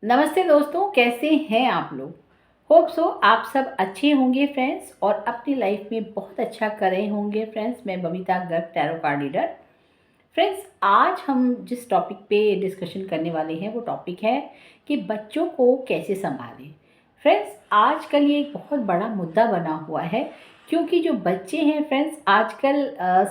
नमस्ते दोस्तों, कैसे हैं आप लोग। होप सो आप सब अच्छे होंगे फ्रेंड्स और अपनी लाइफ में बहुत अच्छा कर रहे होंगे फ्रेंड्स। मैं Babita Garg, tarot card reader. Friends, आज हम जिस टॉपिक पे डिस्कशन करने वाले हैं वो टॉपिक है कि बच्चों को कैसे संभालें। फ्रेंड्स, आजकल ये एक बहुत बड़ा मुद्दा बना हुआ है क्योंकि जो बच्चे हैं फ्रेंड्स आजकल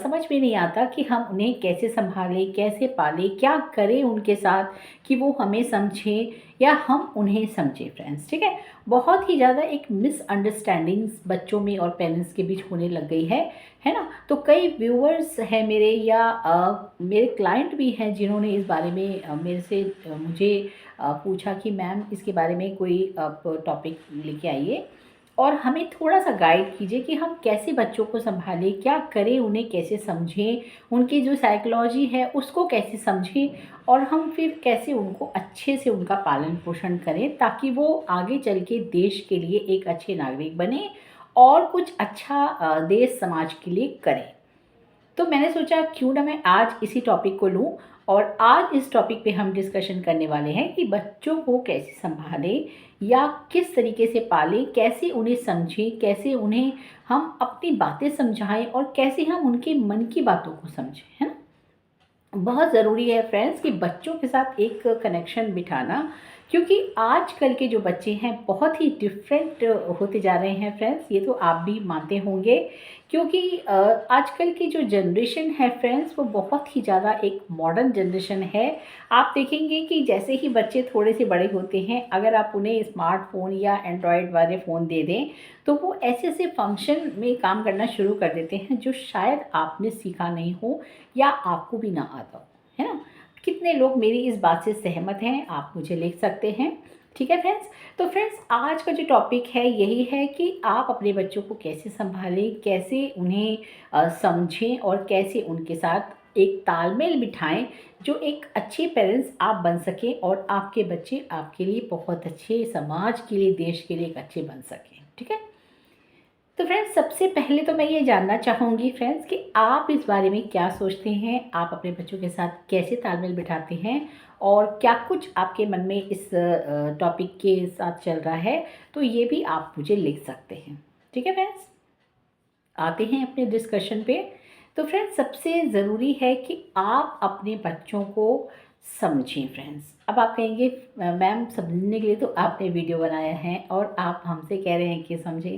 समझ में नहीं आता कि हम उन्हें कैसे संभालें, कैसे पालें, क्या करें उनके साथ कि वो हमें समझें या हम उन्हें समझें फ्रेंड्स। ठीक है, बहुत ही ज़्यादा एक मिसअंडरस्टैंडिंग्स बच्चों में और पेरेंट्स के बीच होने लग गई है ना। तो कई व्यूअर्स हैं मेरे या मेरे क्लाइंट भी हैं जिन्होंने इस बारे में मेरे से मुझे पूछा कि मैम इसके बारे में कोई आप टॉपिक लेके आइए और हमें थोड़ा सा गाइड कीजिए कि हम कैसे बच्चों को संभालें, क्या करें, उन्हें कैसे समझें, उनकी जो साइकोलॉजी है उसको कैसे समझें और हम फिर कैसे उनको अच्छे से उनका पालन पोषण करें ताकि वो आगे चल के देश के लिए एक अच्छे नागरिक बने और कुछ अच्छा देश समाज के लिए करें। तो मैंने सोचा क्यों ना मैं आज इसी टॉपिक को लूँ और आज इस टॉपिक पे हम डिस्कशन करने वाले हैं कि बच्चों को कैसे संभालें या किस तरीके से पालें, कैसे उन्हें समझें, कैसे उन्हें हम अपनी बातें समझाएं और कैसे हम उनके मन की बातों को समझें, है ना। बहुत ज़रूरी है फ्रेंड्स कि बच्चों के साथ एक कनेक्शन बिठाना क्योंकि आजकल के जो बच्चे हैं बहुत ही डिफरेंट होते जा रहे हैं फ्रेंड्स। ये तो आप भी मानते होंगे क्योंकि आजकल की जो जनरेशन है फ्रेंड्स वो बहुत ही ज़्यादा एक मॉडर्न जनरेशन है। आप देखेंगे कि जैसे ही बच्चे थोड़े से बड़े होते हैं अगर आप उन्हें स्मार्टफ़ोन या एंड्रॉयड वाले फ़ोन दे दें तो वो ऐसे ऐसे फंक्शन में काम करना शुरू कर देते हैं जो शायद आपने सीखा नहीं हो या आपको भी ना आता हो, है ना। कितने लोग मेरी इस बात से सहमत हैं आप मुझे लिख सकते हैं। ठीक है फ्रेंड्स, तो फ्रेंड्स आज का जो टॉपिक है यही है कि आप अपने बच्चों को कैसे संभालें, कैसे उन्हें समझें और कैसे उनके साथ एक तालमेल बिठाएं जो एक अच्छे पेरेंट्स आप बन सकें और आपके बच्चे आपके लिए बहुत अच्छे, समाज के लिए, देश के लिए एक अच्छे बन सकें। ठीक है, तो फ्रेंड्स सबसे पहले तो मैं ये जानना चाहूँगी फ्रेंड्स कि आप इस बारे में क्या सोचते हैं, आप अपने बच्चों के साथ कैसे तालमेल बिठाते हैं और क्या कुछ आपके मन में इस टॉपिक के साथ चल रहा है, तो ये भी आप मुझे लिख सकते हैं। ठीक है फ्रेंड्स, आते हैं अपने डिस्कशन पे। तो फ्रेंड्स सबसे ज़रूरी है कि आप अपने बच्चों को समझें फ्रेंड्स। अब आप कहेंगे मैम समझने के लिए तो आपने वीडियो बनाया है और आप हमसे कह रहे हैं कि समझें।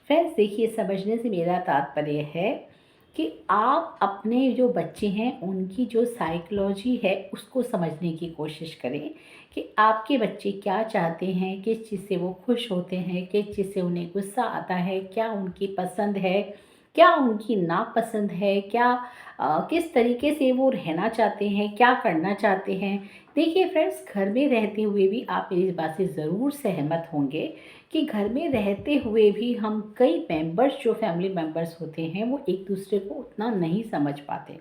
फ्रेंड्स देखिए, समझने से मेरा तात्पर्य है कि आप अपने जो बच्चे हैं उनकी जो साइकोलॉजी है उसको समझने की कोशिश करें कि आपके बच्चे क्या चाहते हैं, किस चीज़ से वो खुश होते हैं, किस चीज़ से उन्हें गुस्सा आता है, क्या उनकी पसंद है, क्या उनकी नापसंद है, क्या किस तरीके से वो रहना चाहते हैं, क्या करना चाहते हैं। देखिए फ्रेंड्स, घर में रहते हुए भी आप मेरी इस बात से ज़रूर सहमत होंगे कि घर में रहते हुए भी हम कई मेंबर्स, जो फैमिली मेंबर्स होते हैं, वो एक दूसरे को उतना नहीं समझ पाते।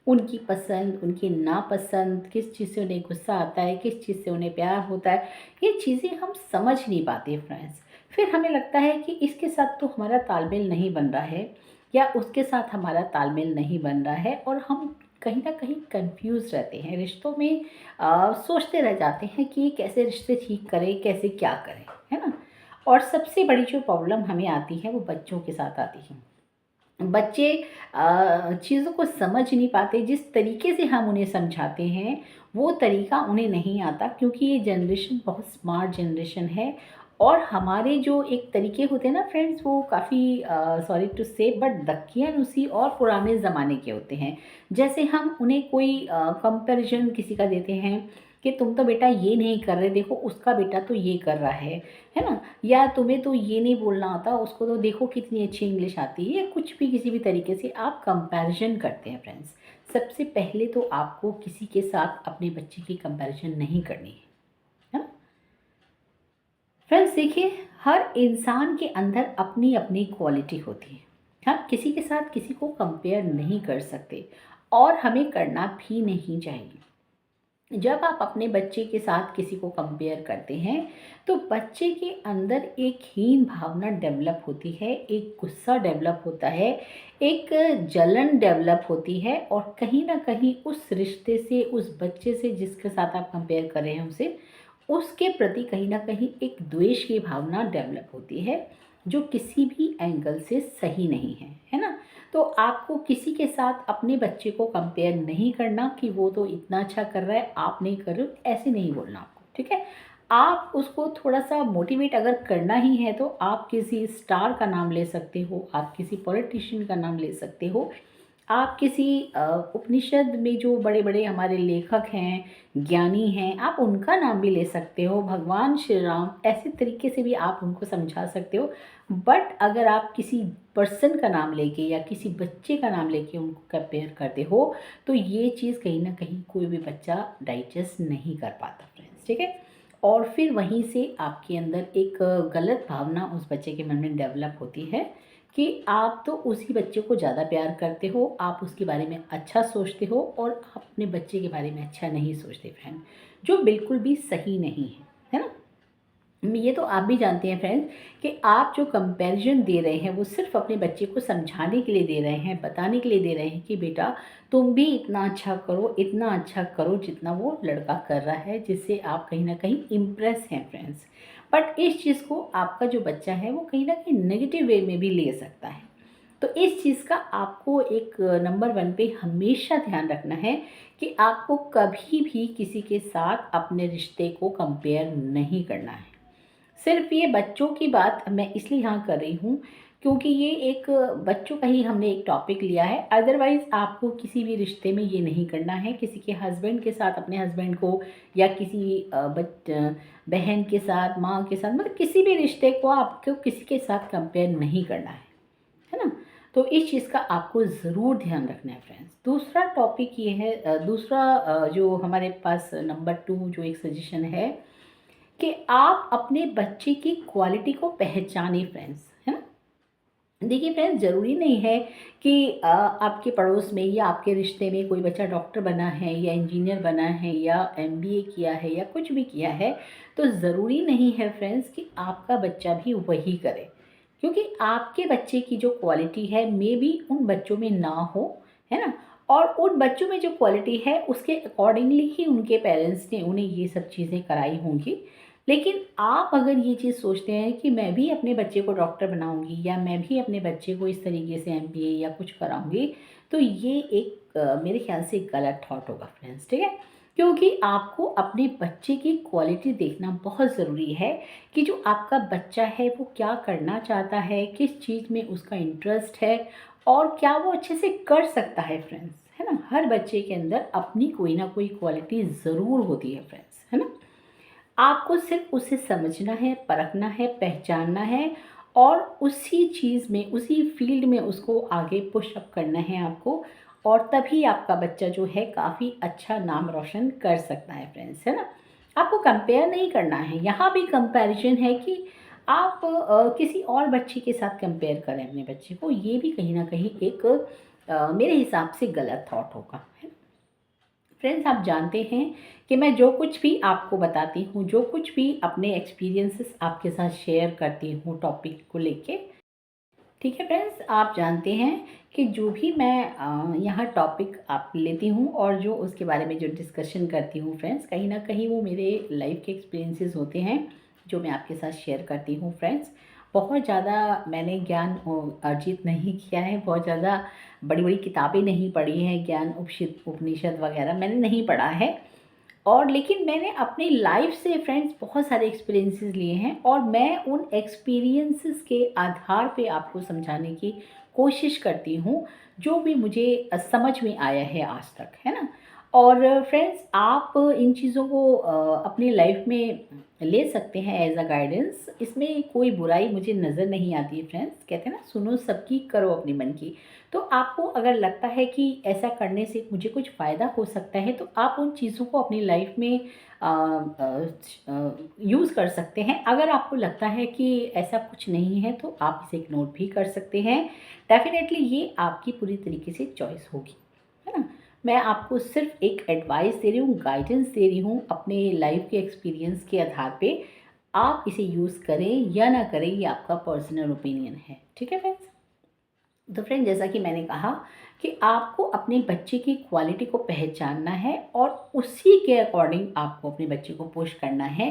उनकी पसंद, उनकी नापसंद, किस चीज़ से उन्हें गुस्सा आता है, किस चीज़ से उन्हें प्यार होता है, ये चीज़ें हम समझ नहीं पाते फ्रेंड्स। फिर हमें लगता है कि इसके साथ तो हमारा तालमेल नहीं बन रहा है या उसके साथ हमारा तालमेल नहीं बन रहा है और हम कहीं न कहीं कन्फ्यूज़ रहते हैं रिश्तों में। सोचते रह जाते हैं कि कैसे रिश्ते ठीक करें, कैसे क्या करें, है ना। और सबसे बड़ी जो प्रॉब्लम हमें आती है वो बच्चों के साथ आती है। बच्चे चीज़ों को समझ नहीं पाते, जिस तरीके से हम उन्हें समझाते हैं वो तरीका उन्हें नहीं आता क्योंकि ये जनरेशन बहुत स्मार्ट जनरेशन है और हमारे जो एक तरीके होते हैं ना फ्रेंड्स वो काफ़ी सॉरी टू से बट दकियानूसी और पुराने ज़माने के होते हैं। जैसे हम उन्हें कोई कंपैरिजन किसी का देते हैं कि तुम तो बेटा ये नहीं कर रहे, देखो उसका बेटा तो ये कर रहा है ना। या तुम्हें तो ये नहीं बोलना आता, उसको तो देखो कितनी अच्छी इंग्लिश आती है, या कुछ भी किसी भी तरीके से आप कंपैरिजन करते हैं फ्रेंड्स। सबसे पहले तो आपको किसी के साथ अपने बच्चे की कंपैरिजन नहीं करनी है ना। फ्रेंड्स देखिए, हर इंसान के अंदर अपनी अपनी क्वालिटी होती है। हम किसी के साथ किसी को कंपेयर नहीं कर सकते और हमें करना भी नहीं चाहिए। जब आप अपने बच्चे के साथ किसी को कंपेयर करते हैं तो बच्चे के अंदर एक हीन भावना डेवलप होती है, एक गुस्सा डेवलप होता है, एक जलन डेवलप होती है और कहीं ना कहीं उस रिश्ते से, उस बच्चे से जिसके साथ आप कंपेयर कर रहे हैं उसे, उसके प्रति कहीं ना कहीं एक द्वेष की भावना डेवलप होती है, जो किसी भी एंगल से सही नहीं है ना। तो आपको किसी के साथ अपने बच्चे को कंपेयर नहीं करना कि वो तो इतना अच्छा कर रहा है, आप नहीं कर रहे हो, ऐसे नहीं बोलना आपको, ठीक है। आप उसको थोड़ा सा मोटिवेट अगर करना ही है तो आप किसी स्टार का नाम ले सकते हो, आप किसी पॉलिटिशियन का नाम ले सकते हो, आप किसी उपनिषद में जो बड़े बड़े हमारे लेखक हैं, ज्ञानी हैं, आप उनका नाम भी ले सकते हो, भगवान श्री राम, ऐसे तरीके से भी आप उनको समझा सकते हो। बट अगर आप किसी पर्सन का नाम लेके या किसी बच्चे का नाम लेके उनको कंपेयर करते हो तो ये चीज़ कहीं ना कहीं कोई भी बच्चा डाइजेस्ट नहीं कर पाता फ्रेंड्स, ठीक है। और फिर वहीं से आपके अंदर एक गलत भावना उस बच्चे के मन में डेवलप होती है कि आप तो उसी बच्चे को ज़्यादा प्यार करते हो, आप उसके बारे में अच्छा सोचते हो और आप अपने बच्चे के बारे में अच्छा नहीं सोचते फ्रेंड, जो बिल्कुल भी सही नहीं है ना। ये तो आप भी जानते हैं फ्रेंड्स कि आप जो कंपैरिजन दे रहे हैं वो सिर्फ अपने बच्चे को समझाने के लिए दे रहे हैं, बताने के लिए दे रहे हैं कि बेटा तुम भी इतना अच्छा करो, इतना अच्छा करो जितना वो लड़का कर रहा है, जिससे आप कहीं ना कहीं इम्प्रेस हैं फ्रेंड्स। बट इस चीज़ को आपका जो बच्चा है वो कहीं ना कहीं नेगेटिव वे में भी ले सकता है। तो इस चीज़ का आपको एक नंबर वन पे हमेशा ध्यान रखना है कि आपको कभी भी किसी के साथ अपने रिश्ते को कंपेयर नहीं करना है। सिर्फ ये बच्चों की बात मैं इसलिए यहाँ कर रही हूँ क्योंकि ये एक बच्चों का ही हमने एक टॉपिक लिया है, अदरवाइज़ आपको किसी भी रिश्ते में ये नहीं करना है। किसी के हस्बैंड के साथ अपने हस्बैंड को या किसी बहन के साथ, माँ के साथ, मतलब किसी भी रिश्ते को आपको किसी के साथ कंपेयर नहीं करना है ना। तो इस चीज़ का आपको ज़रूर ध्यान रखना है फ्रेंड्स। दूसरा टॉपिक ये है, दूसरा जो हमारे पास नंबर 2 जो एक सजेशन है कि आप अपने बच्चे की क्वालिटी को पहचानें फ्रेंड्स, है ना। देखिए फ्रेंड्स, ज़रूरी नहीं है कि आपके पड़ोस में या आपके रिश्ते में कोई बच्चा डॉक्टर बना है या इंजीनियर बना है या एमबीए किया है या कुछ भी किया है, तो ज़रूरी नहीं है फ्रेंड्स कि आपका बच्चा भी वही करे, क्योंकि आपके बच्चे की जो क्वालिटी है मे बी उन बच्चों में ना हो, है ना। और उन बच्चों में जो क्वालिटी है उसके अकॉर्डिंगली ही उनके पेरेंट्स ने उन्हें ये सब चीज़ें कराई होंगी। लेकिन आप अगर ये चीज़ सोचते हैं कि मैं भी अपने बच्चे को डॉक्टर बनाऊंगी या मैं भी अपने बच्चे को इस तरीके से एमबीए या कुछ कराऊंगी, तो ये एक मेरे ख्याल से गलत थॉट होगा फ्रेंड्स, ठीक है। क्योंकि आपको अपने बच्चे की क्वालिटी देखना बहुत ज़रूरी है कि जो आपका बच्चा है वो क्या करना चाहता है, किस चीज़ में उसका इंटरेस्ट है और क्या वो अच्छे से कर सकता है फ्रेंड्स, है ना। हर बच्चे के अंदर अपनी कोई ना कोई क्वालिटी ज़रूर होती है फ्रेंड्स, है ना। आपको सिर्फ उसे समझना है, परखना है, पहचानना है और उसी चीज़ में, उसी फील्ड में उसको आगे पुश अप करना है आपको, और तभी आपका बच्चा जो है काफ़ी अच्छा नाम रोशन कर सकता है फ्रेंड्स, है ना। आपको कंपेयर नहीं करना है, यहाँ भी कंपैरिजन है कि आप किसी और बच्चे के साथ कंपेयर करें अपने बच्चे को, ये भी कहीं ना कहीं एक मेरे हिसाब से गलत थॉट होगा, है ना। फ्रेंड्स, आप जानते हैं कि मैं जो कुछ भी आपको बताती हूँ, जो कुछ भी अपने एक्सपीरियंसेस आपके साथ शेयर करती हूँ टॉपिक को लेके, ठीक है फ्रेंड्स, आप जानते हैं कि जो भी मैं यहाँ टॉपिक आप लेती हूँ और जो उसके बारे में जो डिस्कशन करती हूँ फ्रेंड्स, कहीं ना कहीं वो मेरे लाइफ के एक्सपीरियंसेस होते हैं जो मैं आपके साथ शेयर करती हूँ फ्रेंड्स। बहुत ज़्यादा मैंने ज्ञान अर्जित नहीं किया है, बहुत ज़्यादा बड़ी बड़ी किताबें नहीं पढ़ी हैं, ज्ञान उपनिषद वगैरह मैंने नहीं पढ़ा है, और लेकिन मैंने अपनी लाइफ से फ्रेंड्स बहुत सारे एक्सपीरियंसेस लिए हैं और मैं उन एक्सपीरियंसेस के आधार पे आपको समझाने की कोशिश करती हूँ जो भी मुझे समझ में आया है आज तक, है ना। और फ्रेंड्स, आप इन चीज़ों को अपनी लाइफ में ले सकते हैं एज अ गाइडेंस, इसमें कोई बुराई मुझे नज़र नहीं आती है फ्रेंड्स। कहते हैं ना, सुनो सबकी करो अपनी मन की। तो आपको अगर लगता है कि ऐसा करने से मुझे कुछ फ़ायदा हो सकता है तो आप उन चीज़ों को अपनी लाइफ में यूज़ कर सकते हैं। अगर आपको लगता है कि ऐसा कुछ नहीं है तो आप इसे इग्नोर भी कर सकते हैं। डेफिनेटली ये आपकी पूरी तरीके से चॉइस होगी, है ना। मैं आपको सिर्फ एक एडवाइस दे रही हूँ, गाइडेंस दे रही हूँ अपने लाइफ के एक्सपीरियंस के आधार पे। आप इसे यूज़ करें या ना करें, ये आपका पर्सनल ओपिनियन है, ठीक है फ्रेंड्स। तो फ्रेंड, जैसा कि मैंने कहा कि आपको अपने बच्चे की क्वालिटी को पहचानना है और उसी के अकॉर्डिंग आपको अपने बच्चे को पुश करना है,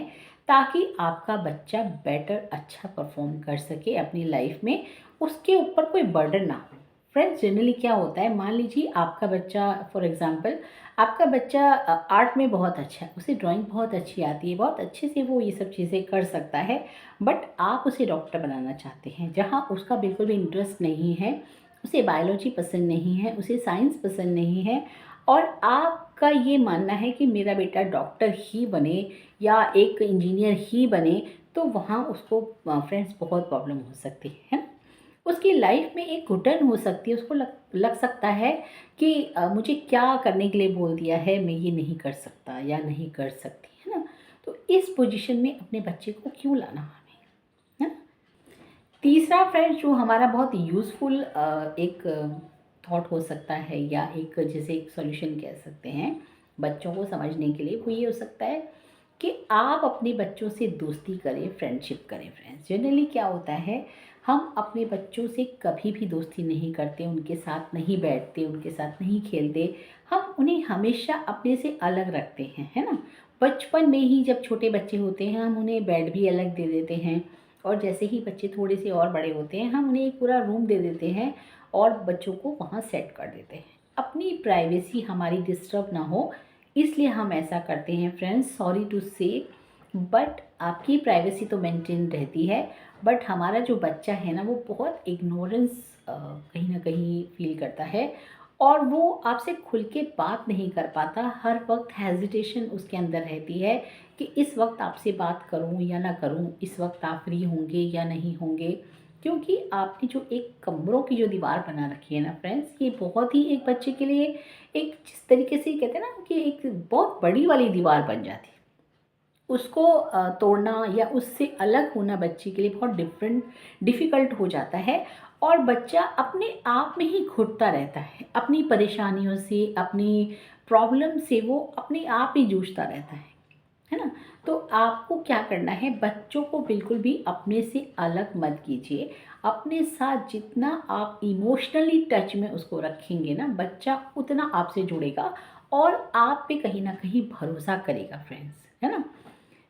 ताकि आपका बच्चा बेटर अच्छा परफॉर्म कर सके अपनी लाइफ में, उसके ऊपर कोई बर्डन ना हो। फ्रेंड्स, जनरली क्या होता है, मान लीजिए आपका बच्चा, फॉर एग्जांपल आपका बच्चा आर्ट में बहुत अच्छा है, उसे ड्राइंग बहुत अच्छी आती है, बहुत अच्छे से वो ये सब चीज़ें कर सकता है, बट आप उसे डॉक्टर बनाना चाहते हैं जहाँ उसका बिल्कुल भी इंटरेस्ट नहीं है, उसे बायोलॉजी पसंद नहीं है, उसे साइंस पसंद नहीं है, और आपका ये मानना है कि मेरा बेटा डॉक्टर ही बने या एक इंजीनियर ही बने, तो वहाँ उसको फ्रेंड्स बहुत प्रॉब्लम हो सकती है ना? उसकी लाइफ में एक घुटन हो सकती है, उसको लग सकता है कि मुझे क्या करने के लिए बोल दिया है, मैं ये नहीं कर सकता या नहीं कर सकती, है ना? तो इस पोजीशन में अपने बच्चे को क्यों लाना हमें, है ना? तीसरा फ्रेंड्स, जो हमारा बहुत यूज़फुल एक थॉट हो सकता है, या एक जैसे एक सॉल्यूशन कह सकते हैं बच्चों को समझने के लिए, वो ये हो सकता है कि आप अपने बच्चों से दोस्ती करें, फ्रेंडशिप करें। फ्रेंड्स, जनरली क्या होता है, हम अपने बच्चों से कभी भी दोस्ती नहीं करते, उनके साथ नहीं बैठते, उनके साथ नहीं खेलते, हम उन्हें हमेशा अपने से अलग रखते हैं, है ना? बचपन में ही जब छोटे बच्चे होते हैं, हम उन्हें बेड भी अलग दे देते हैं, और जैसे ही बच्चे थोड़े से और बड़े होते हैं, हम उन्हें एक पूरा रूम दे देते हैं और बच्चों को वहाँ सेट कर देते हैं। अपनी प्राइवेसी हमारी डिस्टर्ब ना हो, इसलिए हम ऐसा करते हैं फ्रेंड्स, सॉरी टू से, बट आपकी प्राइवेसी तो मेंटेन रहती है, बट हमारा जो बच्चा है ना, वो बहुत इग्नोरेंस कहीं ना कहीं फील करता है, और वो आपसे खुल के बात नहीं कर पाता, हर वक्त हेजिटेशन उसके अंदर रहती है कि इस वक्त आपसे बात करूं या ना करूं, इस वक्त आप फ्री होंगे या नहीं होंगे, क्योंकि आपकी जो एक कमरों की जो दीवार बना रखी है ना फ्रेंड्स, ये बहुत ही एक बच्चे के लिए एक, जिस तरीके से कहते हैं ना कि एक बहुत बड़ी वाली दीवार बन जाती है, उसको तोड़ना या उससे अलग होना बच्चे के लिए बहुत डिफ़िकल्ट हो जाता है, और बच्चा अपने आप में ही घुटता रहता है, अपनी परेशानियों से, अपनी प्रॉब्लम से वो अपने आप ही जूझता रहता है ना? तो आपको क्या करना है, बच्चों को बिल्कुल भी अपने से अलग मत कीजिए, अपने साथ जितना आप इमोशनली टच में उसको रखेंगे ना, बच्चा उतना आपसे जुड़ेगा और आप पे कहीं ना कहीं भरोसा करेगा फ्रेंड्स, है ना?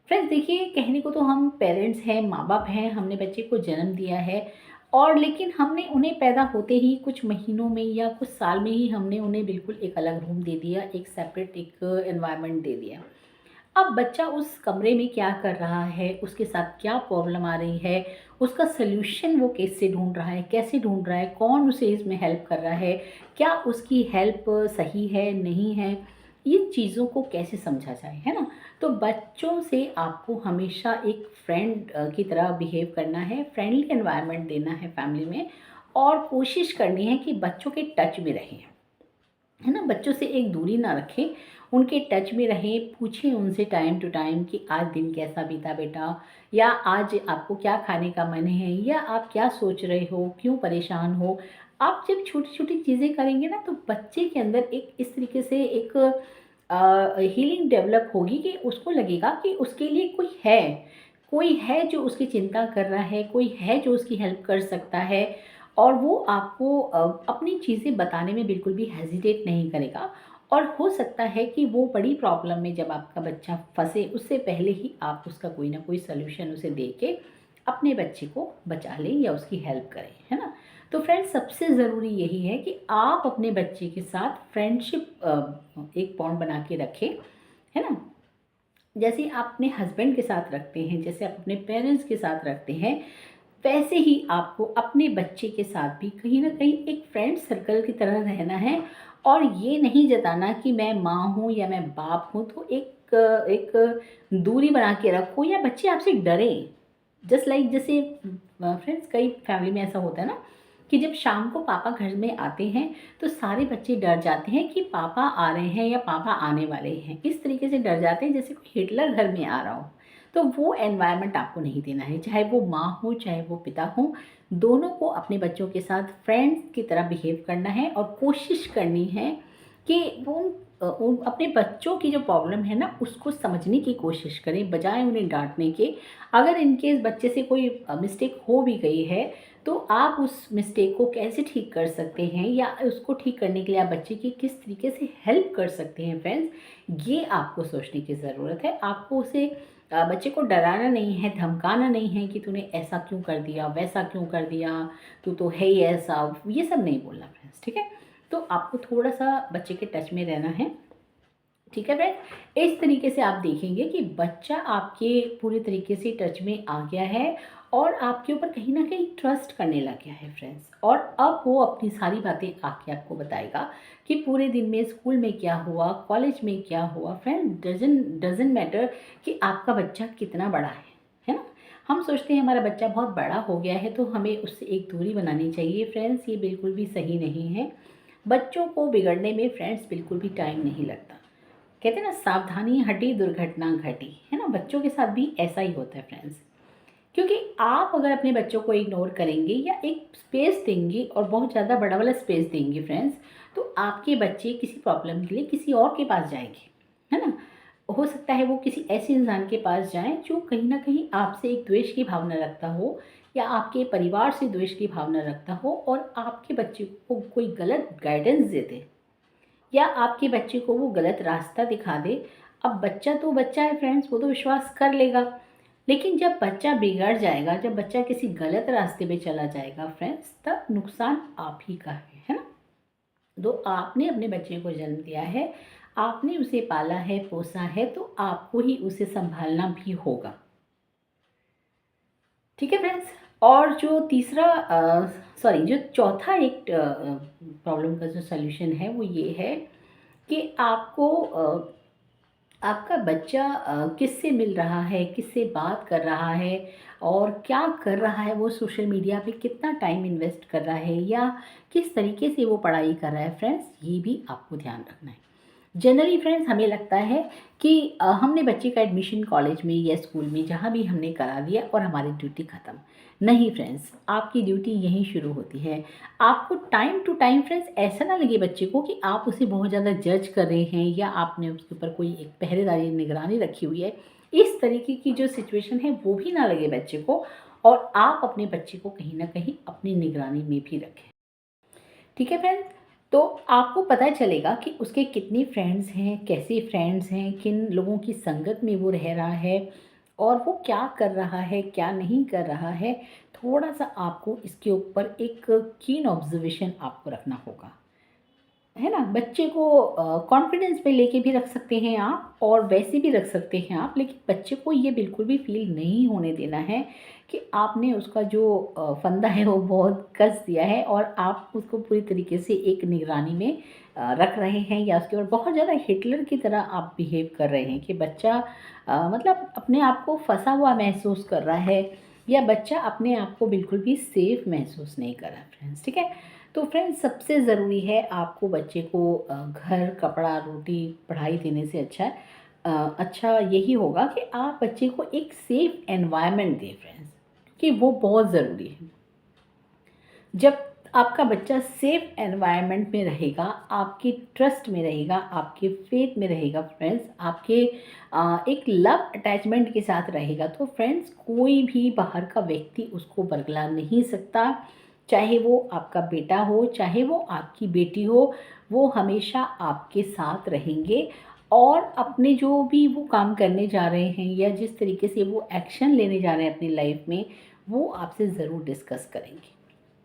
फ्रेंड्स, देखिए, कहने को तो हम पेरेंट्स हैं, माँ बाप हैं, हमने बच्चे को जन्म दिया है, और लेकिन हमने उन्हें पैदा होते ही कुछ महीनों में या कुछ साल में ही हमने उन्हें बिल्कुल एक अलग रूम दे दिया, एक सेपरेट एक एनवायरनमेंट दे दिया। अब बच्चा उस कमरे में क्या कर रहा है, उसके साथ क्या प्रॉब्लम आ रही है, उसका सल्यूशन वो कैसे ढूंढ रहा है, कैसे ढूंढ रहा है, कौन उसे इसमें हेल्प कर रहा है, क्या उसकी हेल्प सही है नहीं है, इन चीज़ों को कैसे समझा जाए, है ना? तो बच्चों से आपको हमेशा एक फ्रेंड की तरह बिहेव करना है, फ्रेंडली एनवायरनमेंट देना है फैमिली में, और कोशिश करनी है कि बच्चों के टच में रहें, है ना? बच्चों से एक दूरी ना रखें, उनके टच में रहें, पूछें उनसे टाइम टू टाइम कि आज दिन कैसा बीता बेटा, या आज आपको क्या खाने का मन है, या आप क्या सोच रहे हो, क्यों परेशान हो। आप जब छोटी छोटी चीज़ें करेंगे ना, तो बच्चे के अंदर एक इस तरीके से एक हीलिंग डेवलप होगी कि उसको लगेगा कि उसके लिए कोई है जो उसकी चिंता कर रहा है, कोई है जो उसकी हेल्प कर सकता है, और वो आपको अपनी चीज़ें बताने में बिल्कुल भी हेजिटेट नहीं करेगा। और हो सकता है कि वो बड़ी प्रॉब्लम में जब आपका बच्चा फंसे, उससे पहले ही आप उसका कोई ना कोई सल्यूशन उसे दे के अपने बच्चे को बचा लें या उसकी हेल्प करें, है ना? तो फ्रेंड्स, सबसे ज़रूरी यही है कि आप अपने बच्चे के साथ फ्रेंडशिप एक बॉन्ड बना के रखें, है ना? जैसे आप अपने हस्बैंड के साथ रखते हैं, जैसे आप अपने पेरेंट्स के साथ रखते हैं, वैसे ही आपको अपने बच्चे के साथ भी कहीं न कहीं एक फ्रेंड सर्कल की तरह रहना है, और ये नहीं जताना कि मैं माँ हूँ या मैं बाप हूँ, तो एक दूरी बना के रखो या बच्चे आपसे डरें। जस्ट लाइक जैसे फ्रेंड्स, कई फैमिली में ऐसा होता है ना कि जब शाम को पापा घर में आते हैं, तो सारे बच्चे डर जाते हैं कि पापा आ रहे हैं या पापा आने वाले हैं। इस तरीके से डर जाते हैं जैसे कोई हिटलर घर में आ रहा हो। तो वो एनवायरनमेंट आपको नहीं देना है, चाहे वो माँ हो चाहे वो पिता हो, दोनों को अपने बच्चों के साथ फ्रेंड्स की तरह बिहेव करना है, और कोशिश करनी है कि वो अपने बच्चों की जो प्रॉब्लम है ना उसको समझने की कोशिश करें बजाय उन्हें डांटने के। अगर इनकेस बच्चे से कोई मिस्टेक हो भी गई है तो आप उस मिस्टेक को कैसे ठीक कर सकते हैं या उसको ठीक करने के लिए आप बच्चे की किस तरीके से हेल्प कर सकते हैं फ्रेंड्स, ये आपको सोचने की ज़रूरत है। आपको उसे बच्चे को डराना नहीं है, धमकाना नहीं है कि तूने ऐसा क्यों कर दिया, वैसा क्यों कर दिया, तू तो है ही ऐसा, ये सब नहीं बोलना फ्रेंड्स, ठीक है। तो आपको थोड़ा सा बच्चे के टच में रहना है, ठीक है फ्रेंड। इस तरीके से आप देखेंगे कि बच्चा आपके पूरे तरीके से टच में आ गया है और आपके ऊपर कहीं ना कहीं ट्रस्ट करने लग गया है फ्रेंड्स। और अब वो अपनी सारी बातें आके आपको बताएगा कि पूरे दिन में स्कूल में क्या हुआ, कॉलेज में क्या हुआ। फ्रेंड डजन मैटर कि आपका बच्चा कितना बड़ा है ना। हम सोचते हैं हमारा बच्चा बहुत बड़ा हो गया है तो हमें उससे एक दूरी बनानी चाहिए फ्रेंड्स, ये बिल्कुल भी सही नहीं है। बच्चों को बिगड़ने में फ्रेंड्स बिल्कुल भी टाइम नहीं लगता। कहते हैं ना, सावधानी हटी दुर्घटना घटी, है ना। बच्चों के साथ भी ऐसा ही होता है फ्रेंड्स, क्योंकि आप अगर अपने बच्चों को इग्नोर करेंगे या एक स्पेस देंगे और बहुत ज़्यादा बड़ा वाला स्पेस देंगे फ्रेंड्स, तो आपके बच्चे किसी प्रॉब्लम के लिए किसी और के पास जाएंगे, है ना। हो सकता है वो किसी ऐसे इंसान के पास जाएं जो कहीं ना कहीं आपसे एक द्वेष की भावना रखता हो या आपके परिवार से द्वेष की भावना रखता हो और आपके बच्चे को कोई गलत गाइडेंस दे दे या आपके बच्चे को वो गलत रास्ता दिखा दे। अब बच्चा तो बच्चा है फ्रेंड्स, वो तो विश्वास कर लेगा, लेकिन जब बच्चा बिगड़ जाएगा, जब बच्चा किसी गलत रास्ते पे चला जाएगा फ्रेंड्स, तब नुकसान आप ही का है ना। तो आपने अपने बच्चे को जन्म दिया है, आपने उसे पाला है, पोसा है, तो आपको ही उसे संभालना भी होगा, ठीक है फ्रेंड्स। और जो तीसरा जो चौथा एक प्रॉब्लम का जो सल्यूशन है वो ये है कि आपको आपका बच्चा किससे मिल रहा है, किससे बात कर रहा है और क्या कर रहा है, वो सोशल मीडिया पे कितना टाइम इन्वेस्ट कर रहा है या किस तरीके से वो पढ़ाई कर रहा है फ्रेंड्स, ये भी आपको ध्यान रखना है। जनरली फ्रेंड्स हमें लगता है कि हमने बच्चे का एडमिशन कॉलेज में या स्कूल में जहाँ भी हमने करा दिया और हमारी ड्यूटी ख़त्म। नहीं फ्रेंड्स, आपकी ड्यूटी यहीं शुरू होती है। आपको टाइम टू टाइम फ्रेंड्स ऐसा ना लगे बच्चे को कि आप उसे बहुत ज़्यादा जज कर रहे हैं या आपने उसके ऊपर कोई एक पहरेदारी निगरानी रखी हुई है। इस तरीके की जो सिचुएशन है वो भी ना लगे बच्चे को, और आप अपने बच्चे को कहीं ना कहीं अपनी निगरानी में भी रखें, ठीक है फ्रेंड्स। तो आपको पता चलेगा कि उसके कितने फ्रेंड्स हैं, कैसे फ्रेंड्स हैं, किन लोगों की संगत में वो रह रहा है और वो क्या कर रहा है, क्या नहीं कर रहा है। थोड़ा सा आपको इसके ऊपर एक कीन ऑब्जर्वेशन आपको रखना होगा, है ना। बच्चे को कॉन्फिडेंस पे लेके भी रख सकते हैं आप और वैसे भी रख सकते हैं आप, लेकिन बच्चे को ये बिल्कुल भी फील नहीं होने देना है कि आपने उसका जो फंदा है वो बहुत कस दिया है और आप उसको पूरी तरीके से एक निगरानी में रख रहे हैं या उसके ऊपर बहुत ज़्यादा हिटलर की तरह आप बिहेव कर रहे हैं कि बच्चा मतलब अपने आप को फंसा हुआ महसूस कर रहा है या बच्चा अपने आप को बिल्कुल भी सेफ महसूस नहीं कर रहा फ्रेंड्स, ठीक है। तो फ्रेंड्स सबसे ज़रूरी है आपको बच्चे को घर, कपड़ा, रोटी, पढ़ाई देने से अच्छा यही होगा कि आप बच्चे को एक सेफ़ एनवायरनमेंट दें फ्रेंड्स, कि वो बहुत ज़रूरी है। जब आपका बच्चा सेफ़ एनवायरनमेंट में रहेगा, आपके ट्रस्ट में रहेगा, आपके फेथ में रहेगा फ्रेंड्स, आपके एक लव अटैचमेंट के साथ रहेगा, तो फ्रेंड्स कोई भी बाहर का व्यक्ति उसको बरगला नहीं सकता। चाहे वो आपका बेटा हो, चाहे वो आपकी बेटी हो, वो हमेशा आपके साथ रहेंगे और अपने जो भी वो काम करने जा रहे हैं या जिस तरीके से वो एक्शन लेने जा रहे हैं अपनी लाइफ में, वो आपसे ज़रूर डिस्कस करेंगे,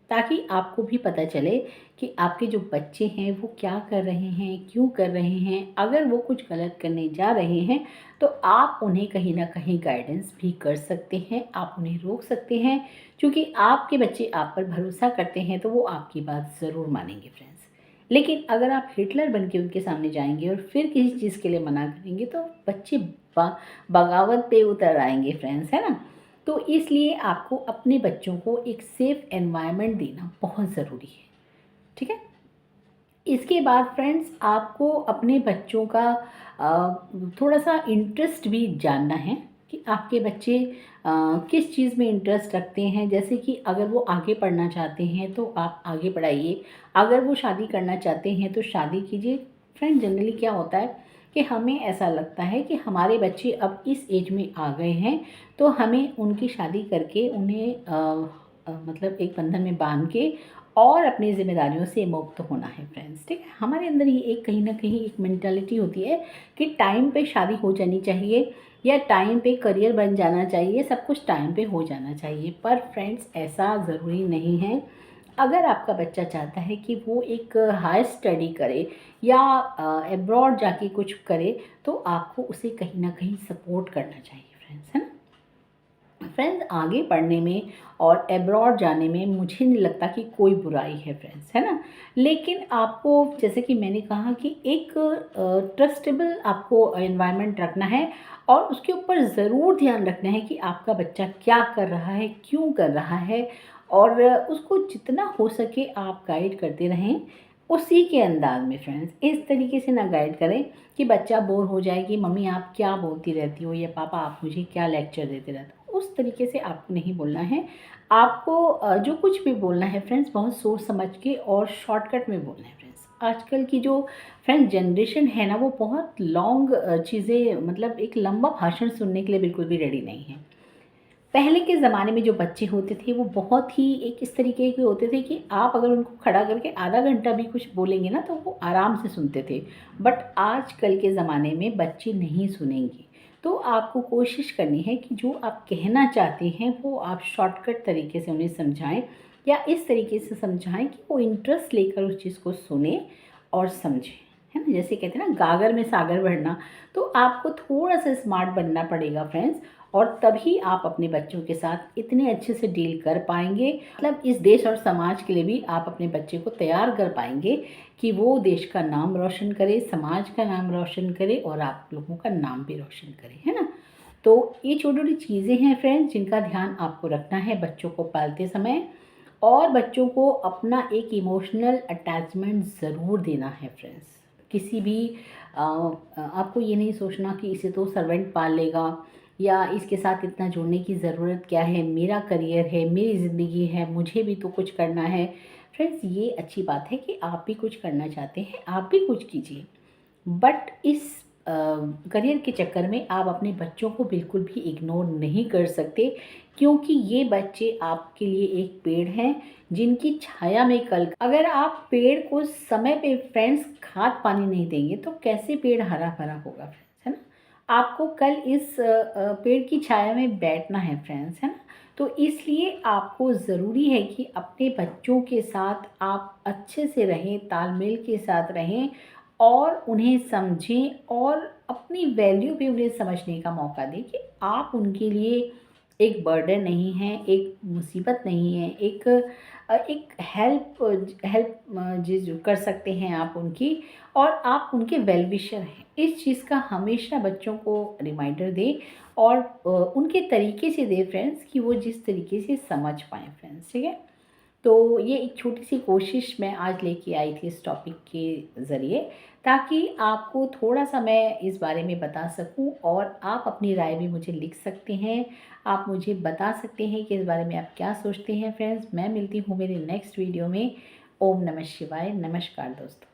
ताकि आपको भी पता चले कि आपके जो बच्चे हैं वो क्या कर रहे हैं, क्यों कर रहे हैं। अगर वो कुछ गलत करने जा रहे हैं तो आप उन्हें कहीं ना कहीं गाइडेंस भी कर सकते हैं, आप उन्हें रोक सकते हैं, क्योंकि आपके बच्चे आप पर भरोसा करते हैं तो वो आपकी बात ज़रूर मानेंगे फ्रेंड्स। लेकिन अगर आप हिटलर बन के उनके सामने जाएंगे और फिर किसी चीज़ के लिए मना करेंगे तो बच्चे बगावत पे उतर आएंगे फ्रेंड्स, है ना। तो इसलिए आपको अपने बच्चों को एक सेफ़ एनवायरनमेंट देना बहुत ज़रूरी है, ठीक है। इसके बाद फ्रेंड्स आपको अपने बच्चों का थोड़ा सा इंटरेस्ट भी जानना है कि आपके बच्चे किस चीज़ में इंटरेस्ट रखते हैं। जैसे कि अगर वो आगे पढ़ना चाहते हैं तो आप आगे पढ़ाइए, अगर वो शादी करना चाहते हैं तो शादी कीजिए, फ्रेंड जनरली क्या होता है कि हमें ऐसा लगता है कि हमारे बच्चे अब इस एज में आ गए हैं, तो हमें उनकी शादी करके उन्हें मतलब एक बंधन में बांध के और अपनी ज़िम्मेदारियों से मुक्त होना है फ्रेंड्स, ठीक है। हमारे अंदर ये एक कहीं ना कहीं एक मेंटालिटी होती है कि टाइम पे शादी हो जानी चाहिए या टाइम पे करियर बन जाना चाहिए, सब कुछ टाइम पे हो जाना चाहिए। पर फ्रेंड्स ऐसा ज़रूरी नहीं है। अगर आपका बच्चा चाहता है कि वो एक हाई स्टडी करे या अब्रॉड जाके कुछ करे, तो आपको उसे कहीं ना कहीं सपोर्ट करना चाहिए फ्रेंड्स, है ना। फ्रेंड्स आगे पढ़ने में और अब्रॉड जाने में मुझे नहीं लगता कि कोई बुराई है फ्रेंड्स, है ना। लेकिन आपको जैसे कि मैंने कहा कि एक ट्रस्टेबल आपको एनवायरनमेंट रखना है और उसके ऊपर ज़रूर ध्यान रखना है कि आपका बच्चा क्या कर रहा है, क्यों कर रहा है, और उसको जितना हो सके आप गाइड करते रहें उसी के अंदाज में फ्रेंड्स। इस तरीके से ना गाइड करें कि बच्चा बोर हो जाए कि मम्मी आप क्या बोलती रहती हो या पापा आप मुझे क्या लेक्चर देते रहते हो। उस तरीके से आपको नहीं बोलना है। आपको जो कुछ भी बोलना है फ्रेंड्स बहुत सोच समझ के और शॉर्टकट में बोलना है फ्रेंड्स। आजकल की जो फ्रेंड्स जनरेशन है ना, वो बहुत लॉन्ग चीज़ें, मतलब एक लंबा भाषण सुनने के लिए बिल्कुल भी रेडी नहीं है। पहले के ज़माने में जो बच्चे होते थे वो बहुत ही एक इस तरीके के होते थे कि आप अगर उनको खड़ा करके आधा घंटा भी कुछ बोलेंगे ना तो वो आराम से सुनते थे। बट आजकल के ज़माने में बच्चे नहीं सुनेंगे। तो आपको कोशिश करनी है कि जो आप कहना चाहते हैं वो आप शॉर्टकट तरीके से उन्हें समझाएं, या इस तरीके से समझाएं कि वो इंटरेस्ट लेकर उस चीज़ को सुने और समझें, है ना। जैसे कहते हैं ना गागर में सागर भरना, तो आपको थोड़ा सा स्मार्ट बनना पड़ेगा फ्रेंड्स, और तभी आप अपने बच्चों के साथ इतने अच्छे से डील कर पाएंगे, मतलब इस देश और समाज के लिए भी आप अपने बच्चे को तैयार कर पाएंगे कि वो देश का नाम रोशन करे, समाज का नाम रोशन करे और आप लोगों का नाम भी रोशन करे, है ना। तो ये छोटी छोटी चीज़ें हैं फ्रेंड्स जिनका ध्यान आपको रखना है बच्चों को पालते समय, और बच्चों को अपना एक इमोशनल अटैचमेंट ज़रूर देना है फ्रेंड्स। किसी भी आपको ये नहीं सोचना कि इसे तो सर्वेंट पाल लेगा या इसके साथ इतना जुड़ने की ज़रूरत क्या है, मेरा करियर है, मेरी ज़िंदगी है, मुझे भी तो कुछ करना है। फ्रेंड्स ये अच्छी बात है कि आप भी कुछ करना चाहते हैं, आप भी कुछ कीजिए, बट इस करियर के चक्कर में आप अपने बच्चों को बिल्कुल भी इग्नोर नहीं कर सकते, क्योंकि ये बच्चे आपके लिए एक पेड़ हैं जिनकी छाया में कल अगर आप पेड़ को समय पे फ्रेंड्स खाद पानी नहीं देंगे तो कैसे पेड़ हरा भरा होगा फ्रेंड्स, है ना। आपको कल इस पेड़ की छाया में बैठना है फ्रेंड्स, है ना। तो इसलिए आपको ज़रूरी है कि अपने बच्चों के साथ आप अच्छे से रहें, तालमेल के साथ रहें और उन्हें समझें और अपनी वैल्यू भी उन्हें समझने का मौका दें कि आप उनके लिए एक बर्डन नहीं है, एक मुसीबत नहीं है, एक हेल्प जो कर सकते हैं आप उनकी, और आप उनके वेल विशर हैं। इस चीज़ का हमेशा बच्चों को रिमाइंडर दें और उनके तरीके से दें फ्रेंड्स कि वो जिस तरीके से समझ पाएँ फ्रेंड्स, ठीक है। तो ये एक छोटी सी कोशिश मैं आज लेके आई थी इस टॉपिक के ज़रिए, ताकि आपको थोड़ा सा मैं इस बारे में बता सकूं और आप अपनी राय भी मुझे लिख सकते हैं। आप मुझे बता सकते हैं कि इस बारे में आप क्या सोचते हैं फ्रेंड्स। मैं मिलती हूँ मेरे नेक्स्ट वीडियो में। ओम नमः शिवाय। नमस्कार दोस्तों।